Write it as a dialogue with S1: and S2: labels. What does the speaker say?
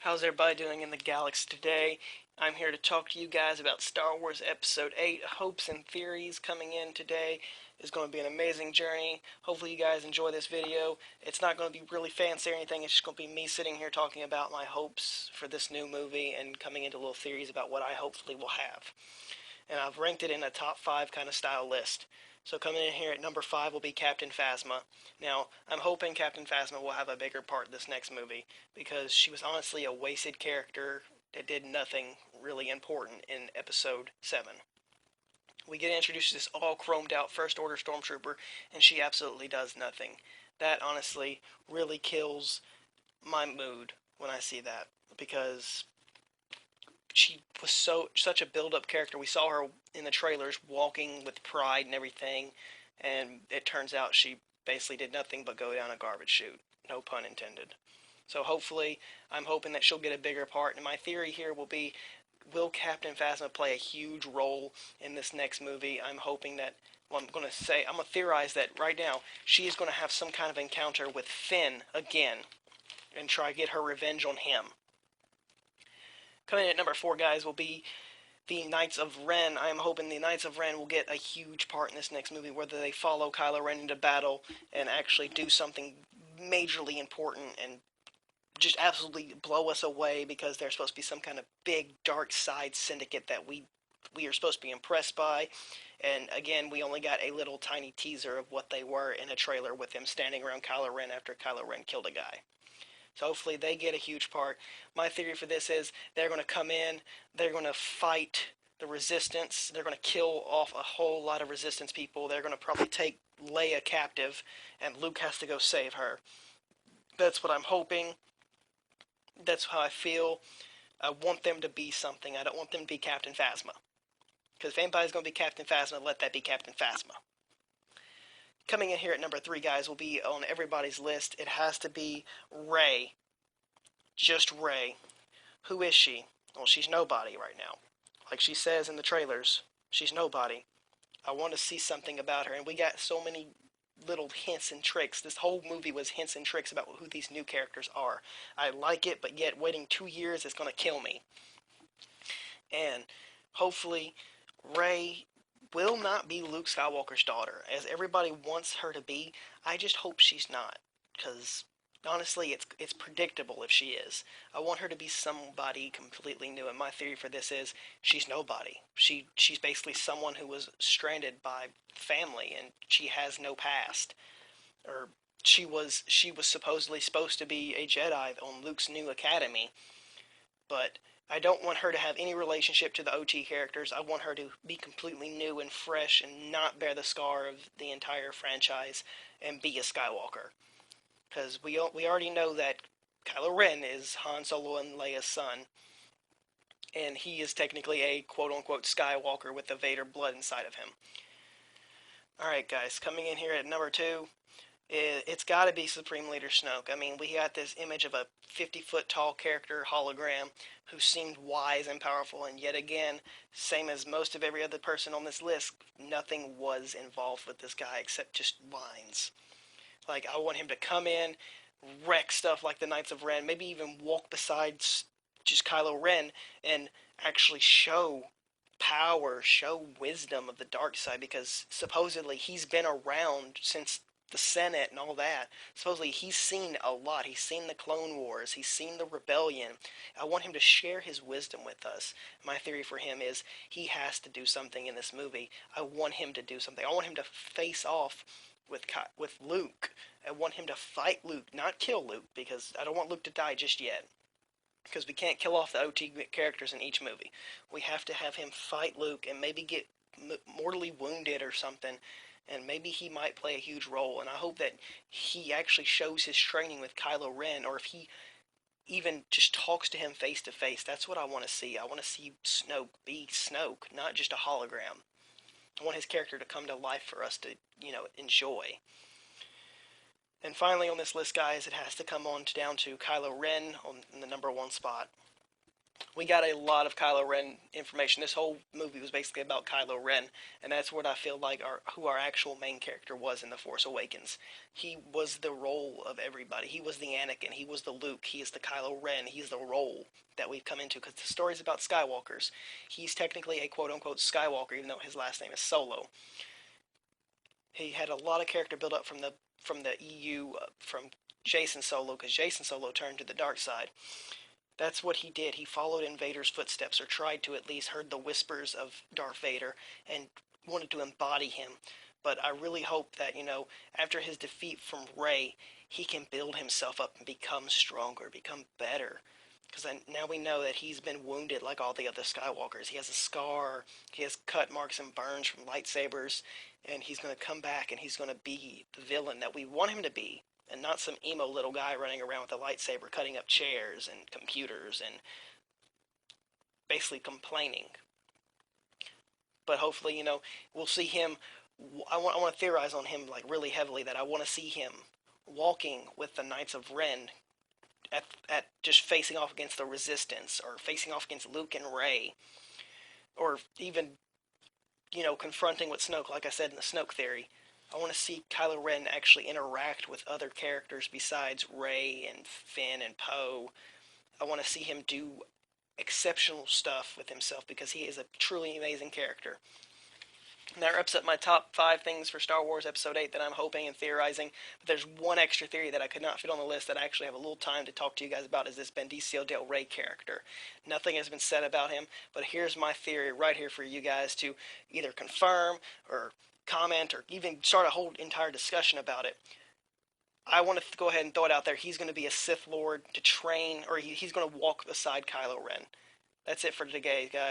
S1: How's everybody doing in the galaxy today? I'm here to talk to you guys about Star Wars Episode 8, Hopes and Theories. Coming in today is going to be an amazing journey. Hopefully you guys enjoy this video. It's not going to be really fancy or anything, it's just going to be me sitting here talking about my hopes for this new movie and coming into little theories about what I hopefully will have. And I've ranked it in a top 5 kind of style list. So coming in here at number 5 will be Captain Phasma. Now, I'm hoping Captain Phasma will have a bigger part this next movie, because she was honestly a wasted character that did nothing really important in Episode 7. We get introduced to this all chromed out First Order Stormtrooper, and she absolutely does nothing. That honestly really kills my mood when I see that, because she was such a build-up character. We saw her in the trailers walking with pride and everything, and it turns out she basically did nothing but go down a garbage chute. No pun intended. So hopefully, I'm hoping that she'll get a bigger part. And my theory here will be, will Captain Phasma play a huge role in this next movie? I'm hoping that, well, I'm going to theorize that right now, she is going to have some kind of encounter with Finn again, and try to get her revenge on him. Coming in at number 4, guys, will be the Knights of Ren. I am hoping the Knights of Ren will get a huge part in this next movie, whether they follow Kylo Ren into battle and actually do something majorly important and just absolutely blow us away, because they're supposed to be some kind of big dark side syndicate that we are supposed to be impressed by. And again, we only got a little tiny teaser of what they were in a trailer with them standing around Kylo Ren after Kylo Ren killed a guy. So hopefully they get a huge part. My theory for this is they're going to come in, they're going to fight the resistance, they're going to kill off a whole lot of resistance people, they're going to probably take Leia captive, and Luke has to go save her. That's what I'm hoping. That's how I feel. I want them to be something. I don't want them to be Captain Phasma. Because if anybody's going to be Captain Phasma, let that be Captain Phasma. Coming in here at number 3, guys, will be on everybody's list. It has to be Rey. Just Rey. Who is she? Well, she's nobody right now. Like she says in the trailers, she's nobody. I want to see something about her, and we got so many little hints and tricks. This whole movie was hints and tricks about who these new characters are. I like it, but yet waiting 2 years is going to kill me. And hopefully Rey will not be Luke Skywalker's daughter, as everybody wants her to be. I just hope she's not, because honestly, it's predictable if she is. I want her to be somebody completely new, and my theory for this is she's nobody. She's basically someone who was stranded by family, and she has no past. Or she was supposedly supposed to be a Jedi on Luke's new academy, but I don't want her to have any relationship to the OT characters. I want her to be completely new and fresh and not bear the scar of the entire franchise and be a Skywalker. Because we already know that Kylo Ren is Han Solo and Leia's son, and he is technically a quote-unquote Skywalker with the Vader blood inside of him. Alright guys, coming in here at number 2, it's got to be Supreme Leader Snoke. I mean, we got this image of a 50-foot tall character hologram who seemed wise and powerful, and yet again, same as most of every other person on this list, nothing was involved with this guy except just lines. Like, I want him to come in, wreck stuff like the Knights of Ren, maybe even walk beside just Kylo Ren and actually show power, show wisdom of the dark side, because supposedly he's been around since the Senate and all that. Supposedly he's seen a lot. He's seen the Clone Wars. He's seen the Rebellion. I want him to share his wisdom with us. My theory for him is he has to do something in this movie. I want him to do something. I want him to face off with Luke. I want him to fight Luke, not kill Luke, because I don't want Luke to die just yet. Because we can't kill off the OT characters in each movie. We have to have him fight Luke and maybe get mortally wounded or something, and maybe he might play a huge role. And I hope that he actually shows his training with Kylo Ren, or if he even just talks to him face to face. That's what I want to see. I want to see Snoke be Snoke, not just a hologram. I want his character to come to life for us to, enjoy. And finally on this list, guys, it has to come on down to Kylo Ren in the number 1 spot. We got a lot of Kylo Ren information. This whole movie was basically about Kylo Ren, and that's what I feel like who our actual main character was in The Force Awakens. He was the role of everybody. He was the Anakin. He was the Luke. He is the Kylo Ren. He's the role that we've come into because the story's about Skywalkers. He's technically a quote-unquote Skywalker, even though his last name is Solo. He had a lot of character build up from the EU from Jason Solo because Jason Solo turned to the dark side. That's what he did. He followed in Vader's footsteps, or tried to at least, heard the whispers of Darth Vader, and wanted to embody him. But I really hope that, after his defeat from Rey, he can build himself up and become stronger, become better. Because now we know that he's been wounded like all the other Skywalkers. He has a scar, he has cut marks and burns from lightsabers, and he's going to come back and he's going to be the villain that we want him to be, and not some emo little guy running around with a lightsaber cutting up chairs and computers and basically complaining. But hopefully, we'll see him. I want to theorize on him like really heavily, that I want to see him walking with the Knights of Ren at just facing off against the Resistance, or facing off against Luke and Rey, or even confronting with Snoke, like I said in the Snoke theory. I want to see Kylo Ren actually interact with other characters besides Rey and Finn and Poe. I want to see him do exceptional stuff with himself because he is a truly amazing character. And that wraps up my top 5 things for Star Wars Episode 8 that I'm hoping and theorizing. But there's one extra theory that I could not fit on the list that I actually have a little time to talk to you guys about, is this Benicio del Rey character. Nothing has been said about him, but here's my theory right here for you guys to either confirm or comment or even start a whole entire discussion about it. I want to go ahead and throw it out there. He's going to be a Sith Lord to train, or he's going to walk beside Kylo Ren. That's it for today, guys.